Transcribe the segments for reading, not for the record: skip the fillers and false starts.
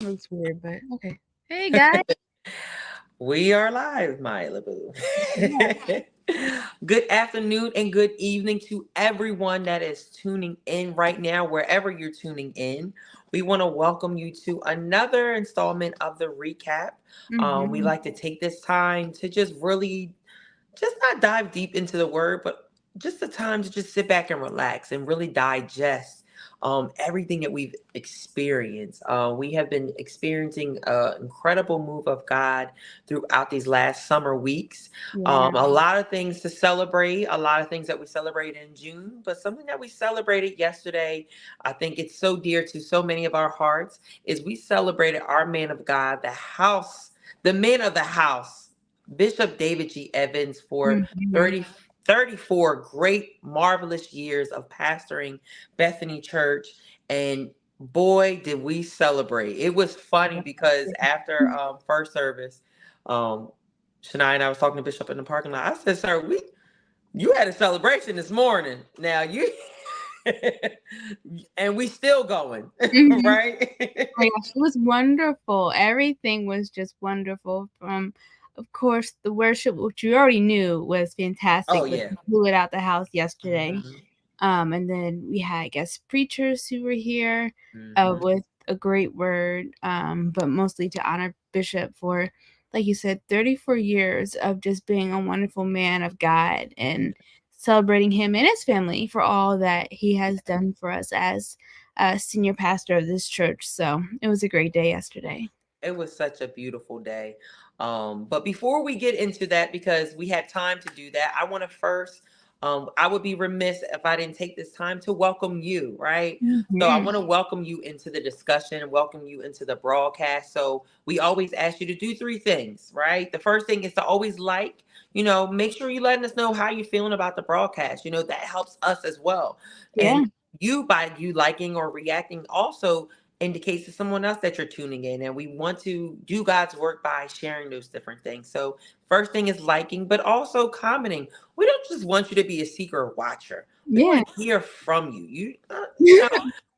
That's weird, but okay. Hey guys. We are live, my LaBoo. Yeah. Good afternoon and good evening to everyone that is tuning in right now, wherever you're tuning in. We want to welcome you to another installment of the recap. We Mm-hmm. like to take this time to just really, just not dive deep into the word, but just the time to just sit back and relax and really digest everything that we've experienced. We have been experiencing an incredible move of God throughout these last summer weeks. Yeah. A lot of things to celebrate, a lot of things that we celebrated in June, but something that we celebrated yesterday, I think it's so dear to so many of our hearts, is we celebrated our man of God, the man of the house, Bishop David G. Evans, for Mm-hmm. 34 great, marvelous years of pastoring Bethany Church. And boy, did we celebrate. It was funny because after first service, um, Shania and I was talking to Bishop in the parking lot. I said, "Sir, you had a celebration this morning. Now you and we still going, Mm-hmm. right?" Oh my gosh, it was wonderful. Everything was just wonderful. From, of course, the worship, which you already knew was fantastic, Oh but yeah. we blew it out the house yesterday. Hmm. And then we had, I guess, preachers who were here, Hmm. with a great word, but mostly to honor Bishop for, like you said, 34 years of just being a wonderful man of God and celebrating him and his family for all that he has done for us as a senior pastor of this church. So it was a great day yesterday. It was such a beautiful day. But before we get into that, because we had time to do that, I want to first, I would be remiss if I didn't take this time to welcome you, right? So I Hmm. want to welcome you into the discussion, welcome you into the broadcast. So we always ask you to do three things, right? The first thing is to always make sure you letting us know how you're feeling about the broadcast. That helps us as well. Yeah. And by you liking or reacting also indicates to someone else that you're tuning in, and we want to do God's work by sharing those different things. So first thing is liking, but also commenting. We don't just want you to be a seeker watcher. We Yeah. want to hear from you.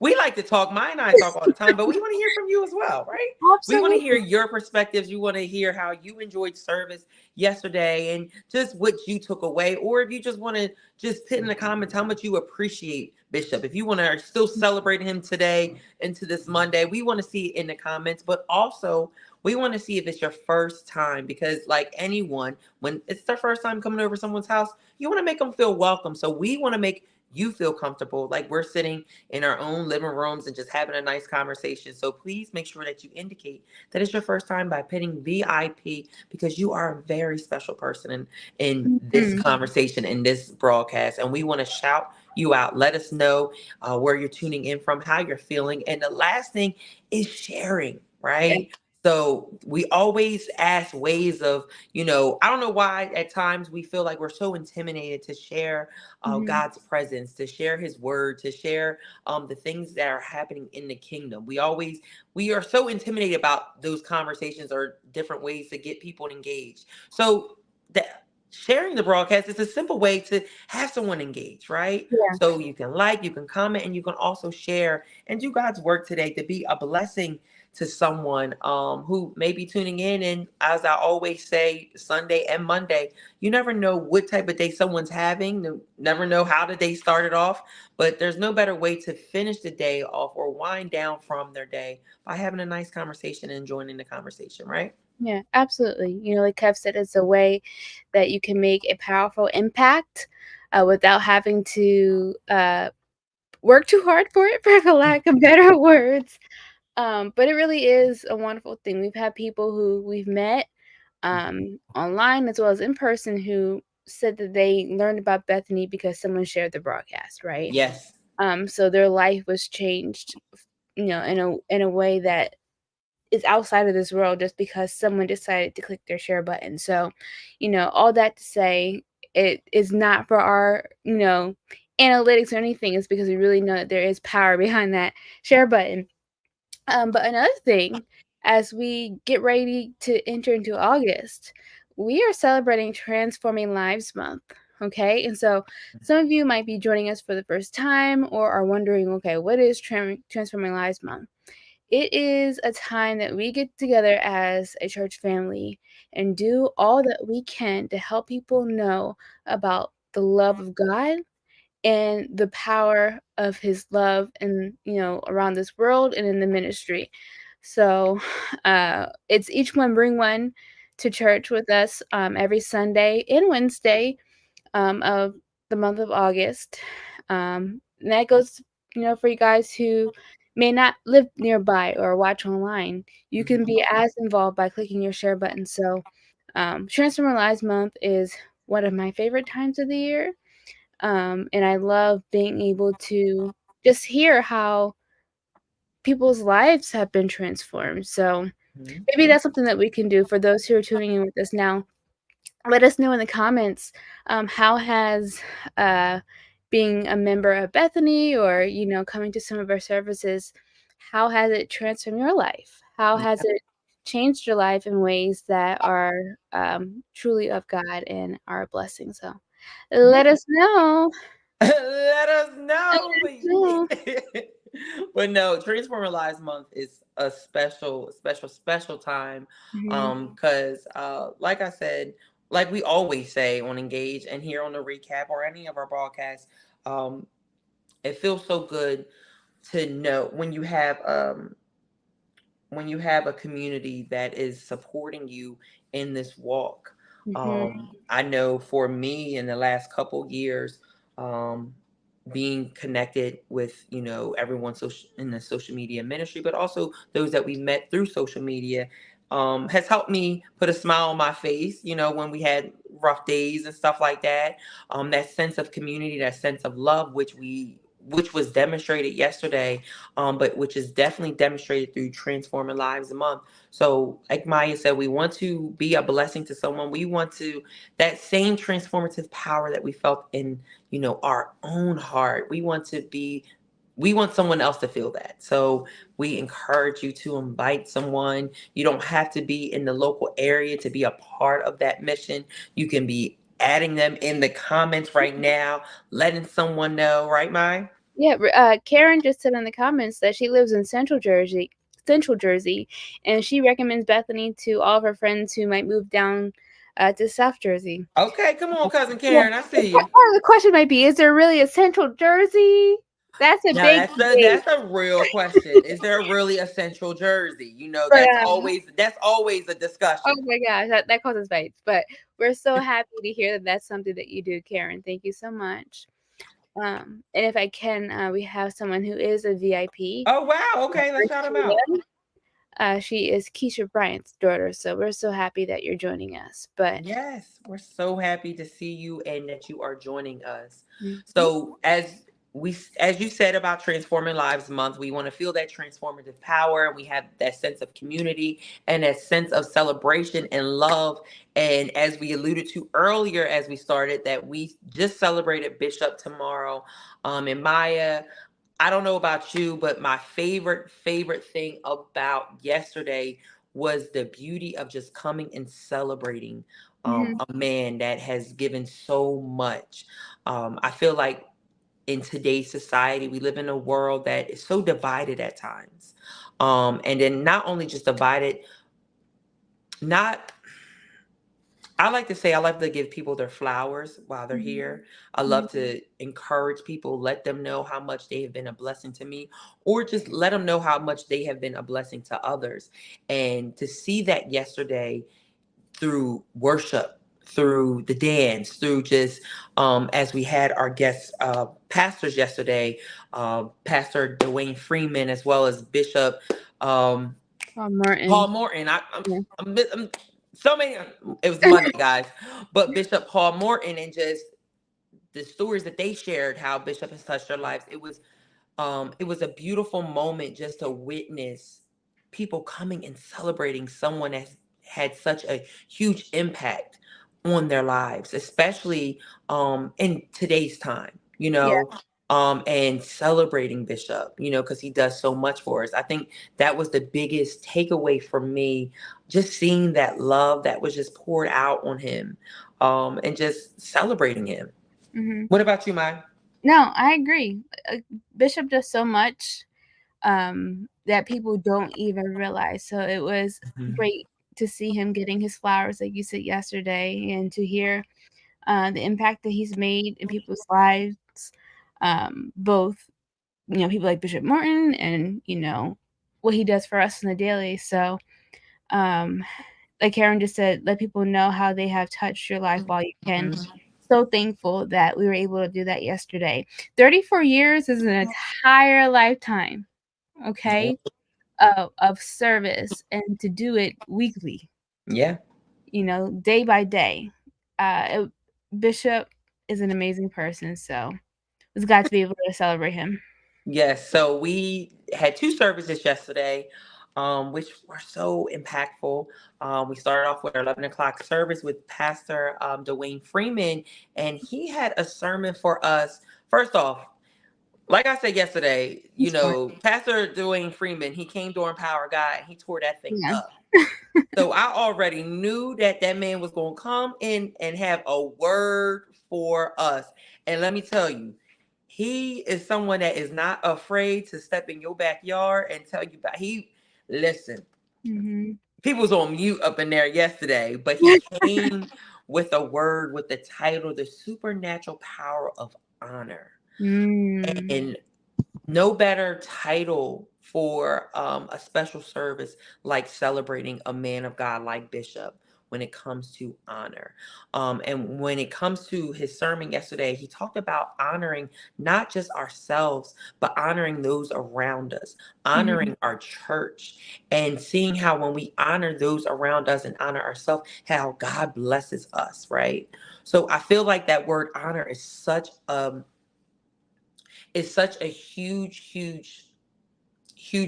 We like to talk. Mine and I talk all the time, but we want to hear from you as well, right? We want to hear Absolutely. your perspectives. We want to hear how you enjoyed service yesterday and just what you took away, or if you just want to just put in the comments how much you appreciate Bishop. If you want to still celebrate him today into this Monday, we want to see it in the comments, but also we want to see if it's your first time, because like anyone, when it's their first time coming over someone's house, you want to make them feel welcome. So we want to make you feel comfortable, like we're sitting in our own living rooms and just having a nice conversation. So please make sure that you indicate that it's your first time by pitting VIP, because you are a very special person in this Mhm. conversation, in this broadcast. And we want to shout you out. Let us know where you're tuning in from, how you're feeling. And the last thing is sharing, Yeah. right? So we always ask ways of, I don't know why at times we feel like we're so intimidated to share Mhm. God's presence, to share his word, to share the things that are happening in the kingdom. We are so intimidated about those conversations or different ways to get people engaged. So that sharing the broadcast is a simple way to have someone engage, right? Yeah. So you can like, you can comment, and you can also share and do God's work today to be a blessing to someone who may be tuning in. And as I always say, Sunday and Monday, you never know what type of day someone's having. You never know how the day started off, but there's no better way to finish the day off or wind down from their day by having a nice conversation and joining the conversation, right? Yeah, absolutely. Like Kev said, it's a way that you can make a powerful impact without having to work too hard for it, for the lack of better words. But it really is a wonderful thing. We've had people who we've met online as well as in person who said that they learned about Bethany because someone shared the broadcast, right? Yes. So their life was changed, in a way that is outside of this world just because someone decided to click their share button. So, all that to say, it is not for our, analytics or anything. It's because we really know that there is power behind that share button. But another thing, as we get ready to enter into August, we are celebrating Transforming Lives Month. Okay, and so some of you might be joining us for the first time or are wondering, okay, what is Transforming Lives Month? It is a time that we get together as a church family and do all that we can to help people know about the love of God and the power of his love and, around this world and in the ministry. So, it's each one bring one to church with us, every Sunday and Wednesday, of the month of August. And that goes, for you guys who may not live nearby or watch online. You can Mhm. be as involved by clicking your share button. So, Transformer Lives Month is one of my favorite times of the year. And I love being able to just hear how people's lives have been transformed. So Mhm. maybe that's something that we can do for those who are tuning in with us now. Let us know in the comments, how has being a member of Bethany or coming to some of our services, how has it transformed your life? How has it changed your life in ways that are truly of God and are a blessing? So Yeah. let us know. Let us Let know. us know. But no, Transformer Lives Month is a special, special, special time. Mhm, Because like I said, like we always say on Engage and here on the recap or any of our broadcasts, um, it feels so good to know when you have a community that is supporting you in this walk. mhm, I know for me in the last couple years, um, being connected with everyone in the social media ministry, but also those that we met through social media, has helped me put a smile on my face. When we had rough days and stuff like that, that sense of community, that sense of love, which was demonstrated yesterday, but which is definitely demonstrated through Transforming Lives a Month. So, like Maya said, we want to be a blessing to someone. We want to that same transformative power that we felt in our own heart. We want someone else to feel that. So we encourage you to invite someone. You don't have to be in the local area to be a part of that mission. You can be adding them in the comments right now, letting someone know, right, Mai? yeah, Karen just said in the comments that she lives in Central Jersey, and she recommends Bethany to all of her friends who might move down to South Jersey. Okay, come on, cousin Yeah, Karen. I see you. part of the question might be: is there really a Central Jersey? That's a Now big debate. that's a real question. Is there really a central Jersey? But That's always a oh discussion. my gosh, that causes fights. But we're so happy to hear that that's something that you do, Karen. Thank you so much. And if I can, we have someone who is a VIP. Oh wow. Okay, let's shout them out. She is Keisha Bryant's daughter, so we're so happy that you're joining us. But Yes, we're so happy to see you and that you are joining us. mhm, So as you said about Transforming Lives Month, we want to feel that transformative power and we have that sense of community and that sense of celebration and love. And as we alluded to earlier as we started that we just celebrated Bishop tomorrow. And Maya, I don't know about you, but my favorite thing about yesterday was the beauty of just coming and celebrating mhm, a man that has given so much. I feel like in today's society, we live in a world that is so divided at times. And then not only just divided, not I like to say I love to give people their flowers while they're mhm, here. I mhm, love to encourage people, let them know how much they have been a blessing to me, or just let them know how much they have been a blessing to others. And to see that yesterday through worship, through the dance, through just as we had our guest pastors yesterday, Pastor Dwayne Freeman, as well as Bishop. Um, Paul Martin. Morton. Yeah. I'm so many. It was Monday, guys, but Bishop Paul Morton and just the stories that they shared, how Bishop has touched their lives. It was a beautiful moment just to witness people coming and celebrating someone that's had such a huge impact on their lives, especially in today's time, Yeah. and celebrating Bishop, because he does so much for us. I think that was the biggest takeaway for me, just seeing that love that was just poured out on him, and just celebrating him. Mhm. What about you, Mai? No, I agree. Bishop does so much. that people don't even realize. So it was Mhm. great to see him getting his flowers, like you said yesterday, and to hear the impact that he's made in people's lives, both people like Bishop Morton and what he does for us in the daily. So, um, like Karen just said, let people know how they have touched your life while you can. Mhm. So thankful that we were able to do that yesterday. 34 years is an entire lifetime, Yeah. okay, of service, and to do it weekly, Yeah. day by day. Bishop is an amazing person, so it's got to be able to celebrate him. Yes. So we had two services yesterday, which were so impactful. We started off with our 11 o'clock service with Pastor Dwayne Freeman, and he had a sermon for us. First off, like I said yesterday, He's smart. Pastor Dwayne Freeman, he came during Power of God and he tore that thing Yeah. up. So I already knew that that man was going to come in and have a word for us. And let me tell you, he is someone that is not afraid to step in your backyard and tell you about. Listen, Mhm. people was on mute up in there yesterday, but he came with a word with the title, The Supernatural Power of Honor. Mm. And no better title for a special service like celebrating a man of God like Bishop when it comes to honor. And when it comes to his sermon yesterday, he talked about honoring not just ourselves, but honoring those around us, Mhm. honoring our church, and seeing how when we honor those around us and honor ourselves, how God blesses us, right? So I feel like that word honor is such a huge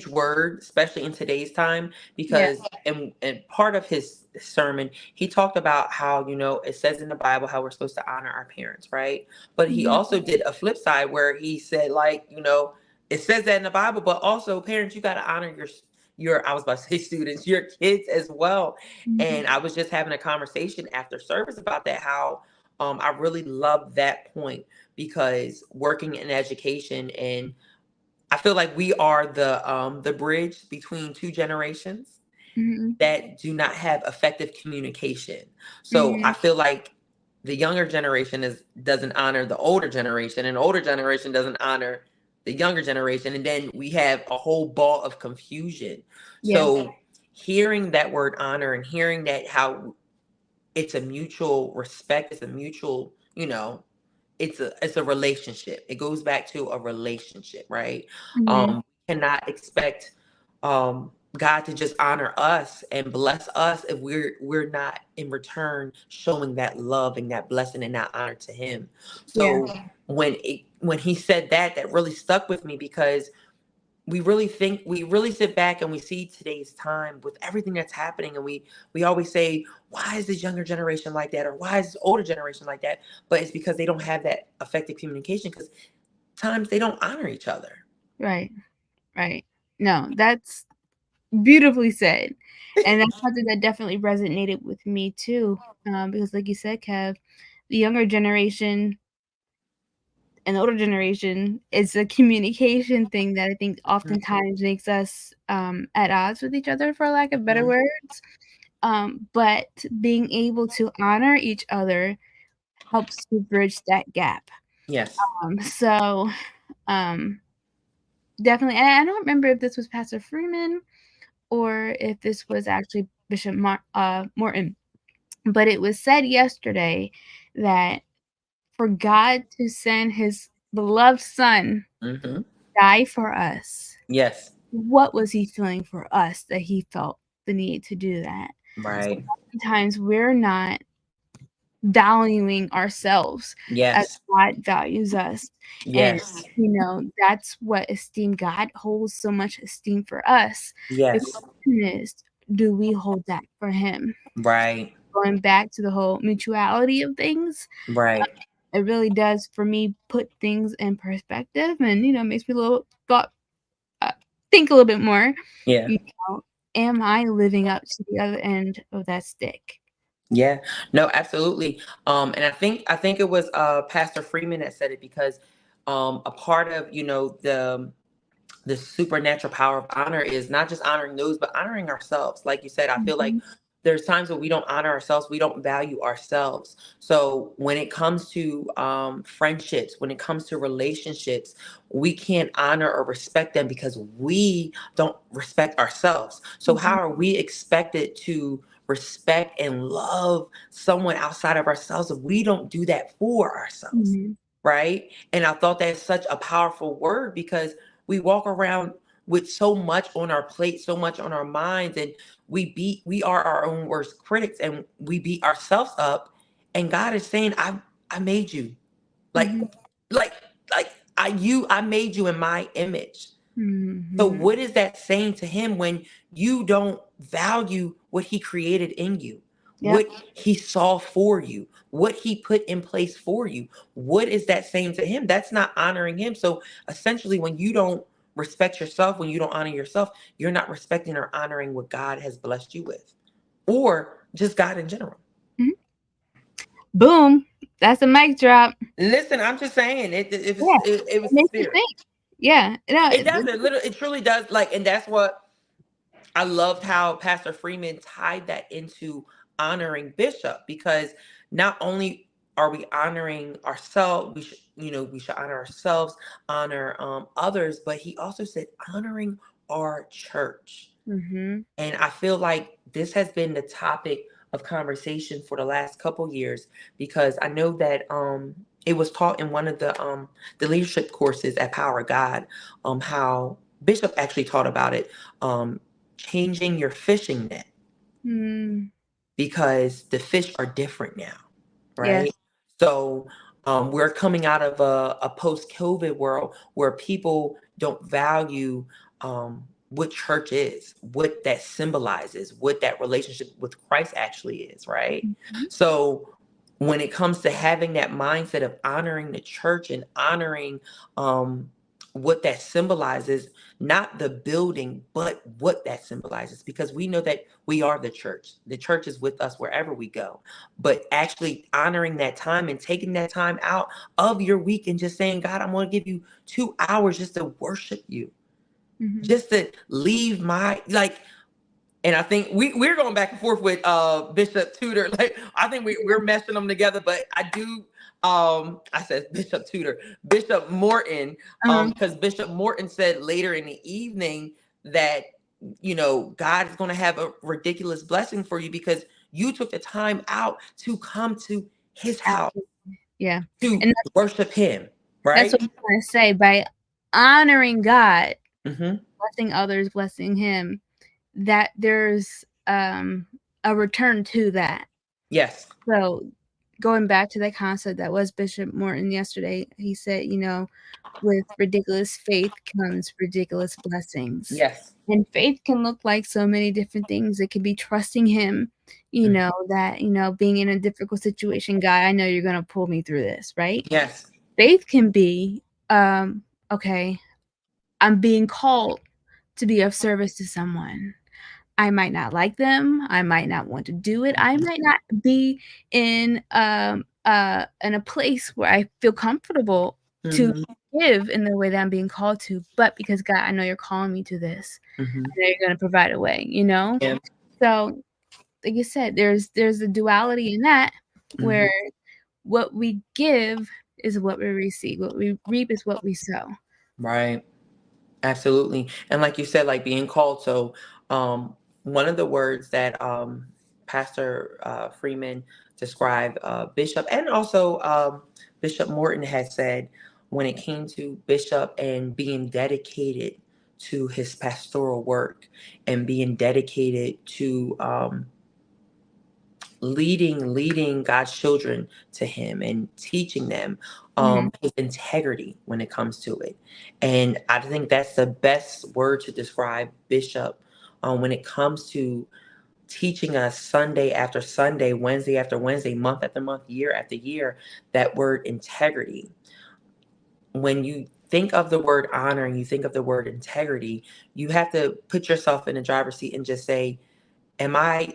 word, especially in today's time, Yeah. because and part of his sermon, he talked about how, it says in the Bible how we're supposed to honor our parents, right? But he Mhm. also did a flip side where he said, like, it says that in the Bible, but also parents, you got to honor your I was about to say students, your kids as well. Mhm. And I was just having a conversation after service about that, how I really love that point, because working in education, and I feel like we are the bridge between two generations Mhm. that do not have effective communication. So I Mhm. feel like the younger generation doesn't honor the older generation, and the older generation doesn't honor the younger generation, and then we have a whole ball of confusion. Yeah. So hearing that word honor and hearing that how it's a mutual respect, it's a mutual, it's a relationship. It goes back to a relationship, right? Mhm. We cannot expect God to just honor us and bless us if we're not in return showing that love and that blessing and that honor to Him. Yeah. So when he said that, that really stuck with me, because we really sit back and we see today's time with everything that's happening, and we always say, why is this younger generation like that, or why is this older generation like that? But it's because they don't have that effective communication, because times they don't honor each other. Right. Right. No, that's beautifully said, and that's something that definitely resonated with me too. Because, like you said, Kev, the younger generation and the older generation is a communication thing that I think oftentimes makes us at odds with each other, for lack of better Mhm. words. But being able to honor each other helps to bridge that gap. Yes. So um, definitely, and I don't remember if this was Pastor Freeman or if this was actually Bishop Morton, but it was said yesterday that for God to send His beloved Son Hmm. die for us, Yes. what was He feeling for us that He felt the need to do that? So Right. sometimes we're not valuing ourselves as Yes. God values us. And, Yes. that's what esteem God holds so much esteem for us. The Yes. question is, do we hold that for Him? Right. Going back to the whole mutuality of things, Right. it really does for me put things in perspective, and makes me a little uh, think a little bit more. Yeah. You am I living up to the other end of that stick? Yeah, no, absolutely. And I think it was Pastor Freeman that said it, because a part of, the supernatural power of honor is not just honoring those, but honoring ourselves. Like you said, I feel like Mhm. there's times when we don't honor ourselves, we don't value ourselves. So when it comes to friendships, when it comes to relationships, we can't honor or respect them because we don't respect ourselves. So how Mhm. are we expected to respect and love someone outside of ourselves if we don't do that for ourselves? Mhm. Right. And I thought that's such a powerful word because we walk around with so much on our plate, so much on our minds, and we are our own worst critics, and we beat ourselves up. And God is saying, I made you. Like Mhm. like I made you in my image. So Mhm. what is that saying to him when you don't value what he created in you? Yep. What he saw for you, what he put in place for you? What is that saying to him? That's not honoring him. So essentially, when you don't respect yourself, when you don't honor yourself, you're not respecting or honoring what God has blessed you with, or just God in general. Mhm. Boom. That's a mic drop. Listen, I'm just saying Yeah. it It was the makes you spirit. think. Yeah. No, It does. It truly does. Like, and that's what I loved how Pastor Freeman tied that into honoring Bishop, because not only are we honoring ourselves, we should honor ourselves, honor others, but he also said honoring our church. Mhm. And I feel like this has been the topic of conversation for the last couple years, because I know that it was taught in one of the leadership courses at Power of God, how Bishop actually taught about it, um, changing your fishing net, Mm. because the fish are different now, Yes. right? So we're coming out of a post-COVID world where people don't value what church is, what that symbolizes, what that relationship with Christ actually is, right? Mhm. So when it comes to having that mindset of honoring the church and honoring um, what that symbolizes, not the building, but what that symbolizes, because we know that we are the church. The church is with us wherever we go. But actually honoring that time and taking that time out of your week and just saying, God, I'm going to give you 2 hours just to worship you, Mhm. just to leave my, like, and I think we're going back and forth with Bishop Tudor. Like, I think we're meshing them together, but I do I said Bishop Tudor, Bishop Morton, Uh-huh. because Bishop Morton said later in the evening that God is going to have a ridiculous blessing for you because you took the time out to come to his house Absolutely. Yeah. to And worship him, that's right? what I'm trying to say. By honoring God, Mm-hmm. blessing others, blessing Him, that there's a return to that. Yes. So going back to that concept that was Bishop Morton yesterday, he said, with ridiculous faith comes ridiculous blessings. Yes. And faith can look like so many different things. It could be trusting Him, Mhm. that, being in a difficult situation, God, I know you're going to pull me through this, right? Yes. Faith can be, okay, I'm being called to be of service to someone. I might not like them. I might not want to do it. I might not be in a place where I feel comfortable to Mm-hmm. give in the way that I'm being called to, but because God, I know you're calling me to this. Mm-hmm. I know you're gonna provide a way. Yeah. So like you said, there's a duality in that Mm-hmm. where what we give is what we receive. What we reap is what we sow. Right. Absolutely. And like you said, like being called. So one of the words that Pastor Freeman described Bishop, and also Bishop Morton had said, when it came to Bishop and being dedicated to his pastoral work and being dedicated to leading God's children to him and teaching them Mhm. his integrity when it comes to it. And I think that's the best word to describe Bishop when it comes to teaching us Sunday after Sunday, Wednesday after Wednesday, month after month, year after year, that word integrity. When you think of the word honor and you think of the word integrity, you have to put yourself in the driver's seat and just say, am I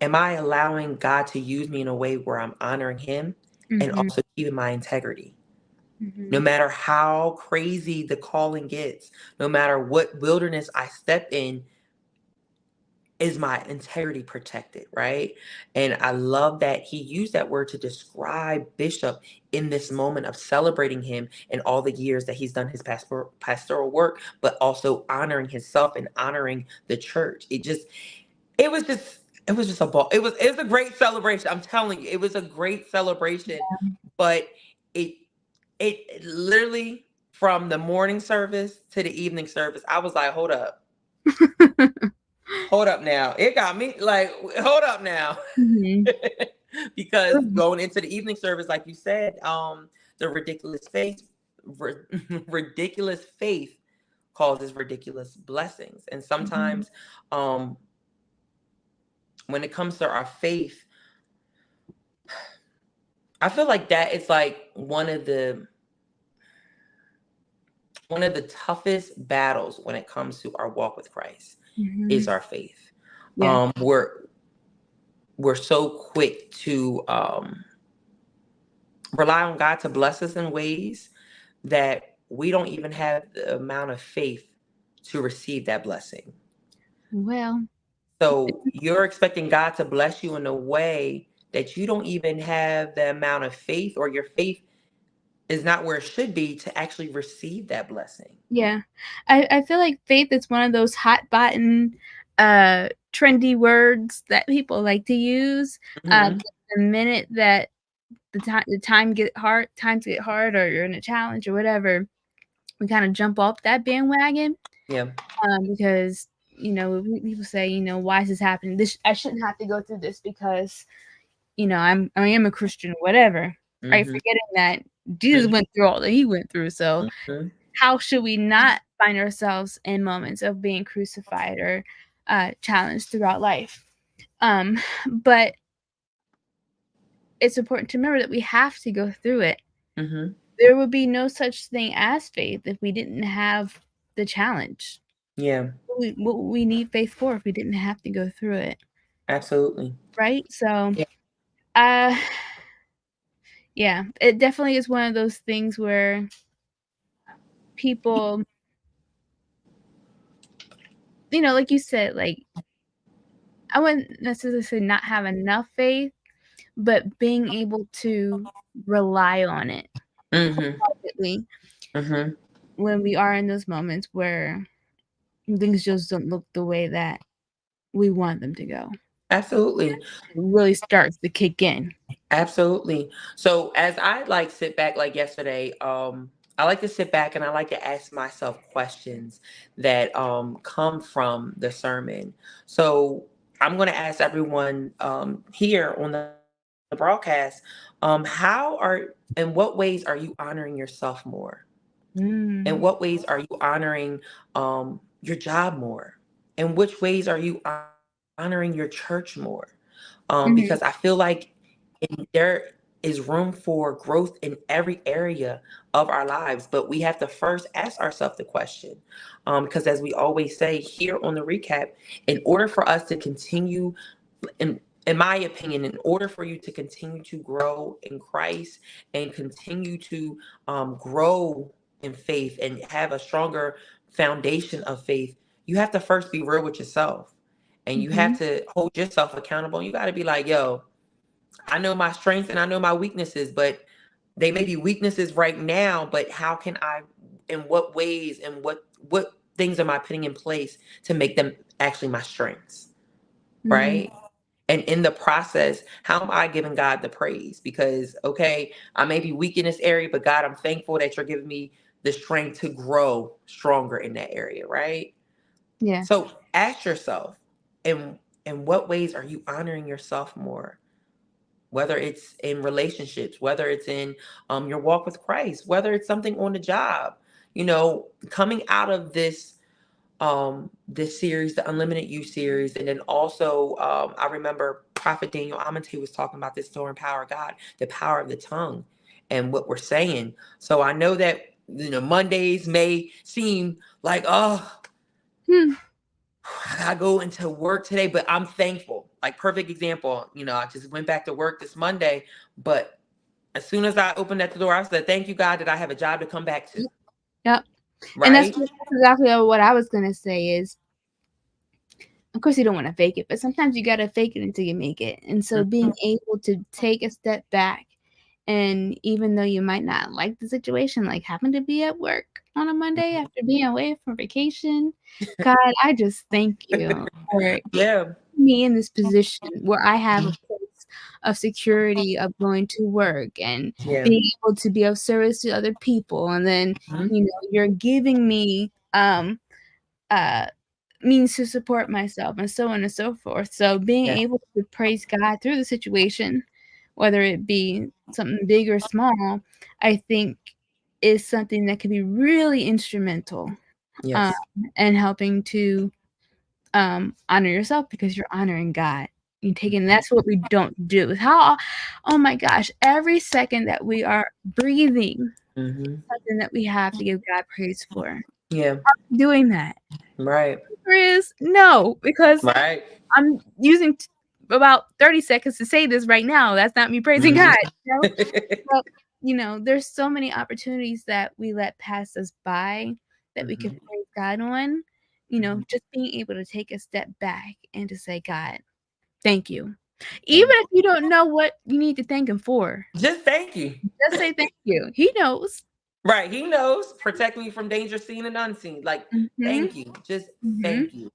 allowing God to use me in a way where I'm honoring him and Mhm. also keeping my integrity? No Mhm. matter how crazy the calling gets, no matter what wilderness I step in, is my integrity protected, right? And I love that he used that word to describe Bishop in this moment of celebrating him and all the years that he's done his pastoral work, but also honoring himself and honoring the church. It was just, it was just a ball. It was a great celebration. I'm telling you, it was a great celebration, but it, it literally from the morning service to the evening service, I was like, hold up now. It got me like, hold up now. Mhm. Because going into the evening service, like you said, the ridiculous faith causes ridiculous blessings. And Mhm. sometimes, um, when it comes to our faith, I feel like that is like one of the toughest battles when it comes to our walk with Christ is Mhm. our faith. Yeah. We're so quick to rely on God to bless us in ways that we don't even have the amount of faith to receive that blessing. Well, So you're expecting God to bless you in a way that you don't even have the amount of faith, or your faith is not where it should be to actually receive that blessing. yeah. I feel like faith is one of those hot button, trendy words that people like to use. Hmm. The minute that times get hard, or you're in a challenge or whatever, we kinda jump off that bandwagon, Yeah. because, people say, "Why is this happening? This I shouldn't have to go through this because, I am a Christian," or whatever, right? Hmm. Forgetting that Jesus went through all that he went through, so Hmm. how should we not find ourselves in moments of being crucified or, challenged throughout life? But it's important to remember that we have to go through it. Hmm. There would be no such thing as faith if we didn't have the challenge. Yeah. What would we need faith for if we didn't have to go through it, Absolutely. right? So, Yeah. uh, yeah, it definitely is one of those things where people, like you said, like, I wouldn't necessarily say not have enough faith, but being able to rely on it Hmm. wholeheartedly Hmm. when we are in those moments where things just don't look the way that we want them to go. Absolutely. It really starts to kick in. Absolutely. So as I like sit back like yesterday, I like to sit back and I like to ask myself questions that come from the sermon. So I'm going to ask everyone here on the broadcast, in what ways are you honoring yourself more? In Mm. what ways are you honoring your job more? In which ways are you honoring your church more? Because I feel Mhm. like there is room for growth in every area of our lives, but we have to first ask ourselves the question. Because as we always say here on the recap, in order for us to continue, in my opinion, in order for you to continue to grow in Christ and continue to grow in faith and have a stronger foundation of faith, you have to first be real with yourself, and you have Mhm. to hold yourself accountable. You got to be like, yo, I know my strengths and I know my weaknesses, but they may be weaknesses right now, but how can I, in what ways and what things am I putting in place to make them actually my strengths, Mhm. right? And in the process, how am I giving God the praise? Because, okay, I may be weak in this area, but God, I'm thankful that you're giving me the strength to grow stronger in that area, right? Yeah. So ask yourself, in what ways are you honoring yourself more? Whether it's in relationships, whether it's in your walk with Christ, whether it's something on the job, coming out of this series, the Unlimited You series, and then also I remember Prophet Daniel Amante was talking about this to empower God, the power of the tongue, and what we're saying. So I know that Mondays may seem like, oh, Hmm. I gotta go into work today, but I'm thankful. Like perfect example, I just went back to work this Monday, but As soon as I opened at the door, I said, "Thank you, God, that I have a job to come back to." Yep. And Right? that's exactly what I was gonna say is, of course, you don't wanna fake it, but sometimes you gotta fake it until you make it, and so Mhm. being able to take a step back, and even though you might not like the situation, like having to be at work on a Monday after being away from vacation, God, I just thank you for getting Yeah. me in this position where I have a place of security of going to work and Yeah. being able to be of service to other people, and then, Mhm. you're giving me, uh means to support myself and so on and so forth. So being Yeah. able to praise God through the situation, whether it be something big or small, I think is something that can be really instrumental, um, Yes. in helping to, honor yourself because you're honoring God. You taking that's what we don't do. How oh my gosh, every second that we are breathing, Hmm. something that we have to give God praise for. Yeah. Doing that. Right. Answer is no, because Right. I'm using about 30 seconds to say this right now. That's not me praising Mhm. God, you know? But, there's so many opportunities that we let pass us by that we could Mhm. praise God on. Mhm. Just being able to take a step back and to say, God, thank you. Even Thank if you don't know what you need to thank him for, Just thank you. just say thank you. He knows. Right. He knows. Protect me from danger seen and unseen. Like, Mhm. thank you. Just Mhm. thank you.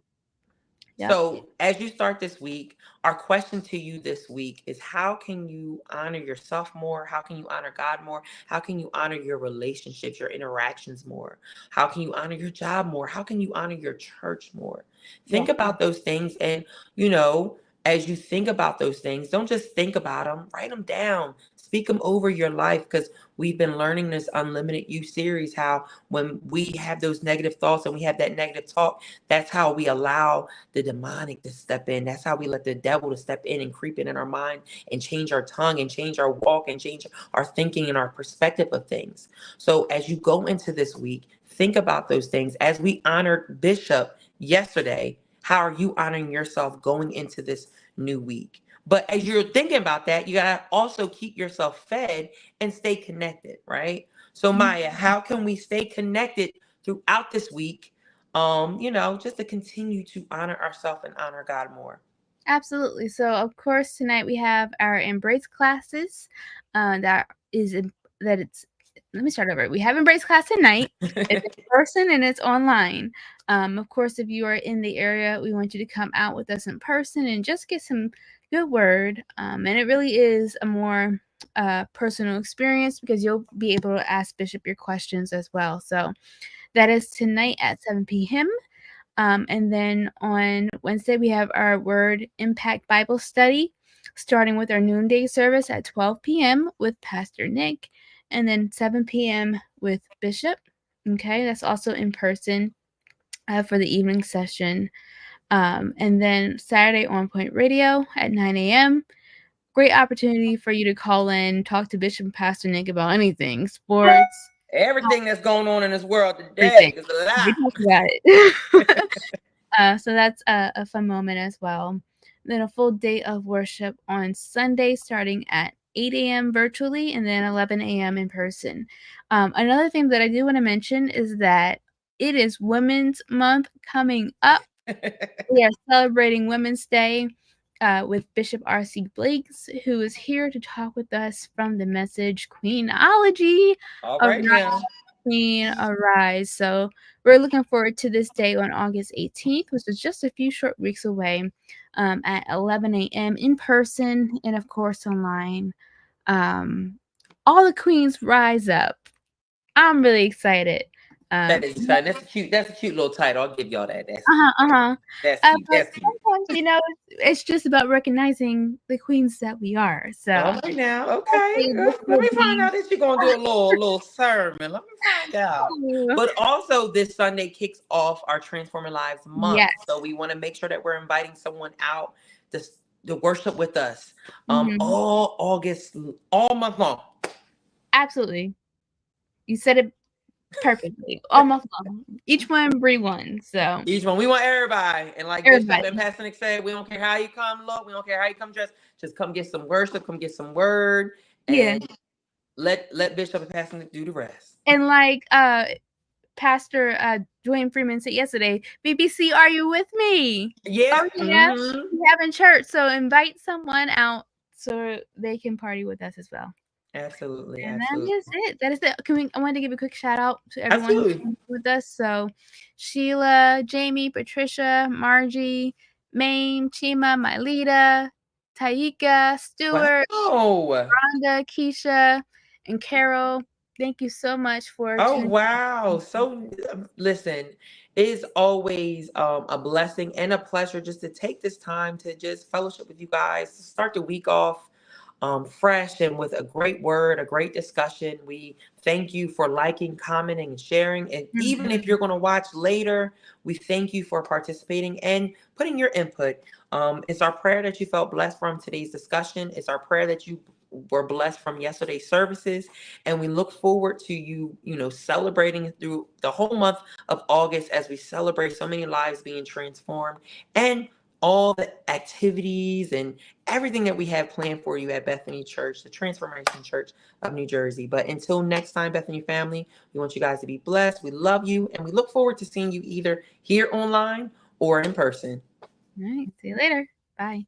Yep. So, as you start this week, our question to you this week is, how can you honor yourself more? How can you honor God more? How can you honor your relationships, your interactions more? How can you honor your job more? How can you honor your church more? Yeah. Think about those things. And, you know, as you think about those things, don't just think about them, write them down, speak them over your life. Because we've been learning this Unlimited You series, how when we have those negative thoughts and we have that negative talk, that's how we allow the demonic to step in. That's how we let the devil to step in and creep in our mind and change our tongue and change our walk and change our thinking and our perspective of things. So as you go into this week, think about those things. As we honored Bishop yesterday, how are you honoring yourself going into this new week? But as you're thinking about that, you got to also keep yourself fed and stay connected, right? So Mhm. Maya, how can we stay connected throughout this week, just to continue to honor ourselves and honor God more? Absolutely. So, of course, tonight we have our embrace classes. That is in, that it's. Let me start over. We have embrace class tonight. It's in person and it's online. Of course, if you are in the area, we want you to come out with us in person and just get some good word. And it really is a more personal experience because you'll be able to ask Bishop your questions as well. So that is tonight at 7 p.m. And then on Wednesday, we have our Word Impact Bible study, starting with our noonday service at 12 p.m. with Pastor Nick, and then 7 p.m. with Bishop. Okay, that's also in person for the evening session. And then Saturday on Point Radio at 9 a.m. Great opportunity for you to call in, talk to Bishop and Pastor Nick about anything, sports, Everything that's going on in this world everything. today is a lie. We talk about it. So that's a fun moment as well. Then a full day of worship on Sunday, starting at 8 a.m. virtually and then 11 a.m. in person. Another thing that I do want to mention is that it is Women's Month coming up. We are celebrating Women's Day with Bishop R.C. Blakes, who is here to talk with us from the message Queenology. All right now. Queen Arise. So we're looking forward to this day on August 18th, which is just a few short weeks away, at 11 a.m. in person and, of course, online. Um, all the queens rise up. I'm really excited. That is exciting. That's a cute. That's a cute little title. I'll give y'all that. That's cute. Uh-huh, uh-huh. That's cute. But That's cute. sometimes, it's just about recognizing the queens that we are. All So right now. Okay. hopefully this Let will me find be out if you're gonna do a little sermon. Let me find out. But also, this Sunday kicks off our Transforming Lives month. So yes. we want to make sure that we're inviting someone out to to worship with us. Mhm. All August, all month long. Absolutely. You said it perfectly. Almost all. Each one breed one, so Each one. We want everybody. And like Bishop and everybody. Pastor Nick said, we don't care how you come look, we don't care how you come dressed. Just come get some worship, come get some word. Yeah, And let Bishop and Pastor Nick do the rest. And like Pastor Dwayne Freeman said yesterday, BBC, are you with me? Yeah. Oh yeah, we having church, so invite someone out so they can party with us as well. Absolutely. And that Absolutely. is it. That is it. I wanted to give a quick shout out to everyone Absolutely. who's with us. So Sheila, Jamie, Patricia, Margie, Mame, Chima, Mylita, Taika, Stewart, Wow. Rhonda, Keisha, and Carol. Thank you so much for Oh tuning wow. in. So listen, it is always a blessing and a pleasure just to take this time to just fellowship with you guys, to start the week off fresh and with a great word, a great discussion. We thank you for liking, commenting, and sharing. And even if Mhm. you're going to watch later, we thank you for participating and putting your input. It's our prayer that you felt blessed from today's discussion. It's our prayer that you were blessed from yesterday's services, and we look forward to celebrating through the whole month of August as we celebrate so many lives being transformed, and all the activities and everything that we have planned for you at Bethany Church, the Transformation Church of New Jersey. But until next time, Bethany family, we want you guys to be blessed. We love you, and we look forward to seeing you either here online or in person. All right. See you later. Bye.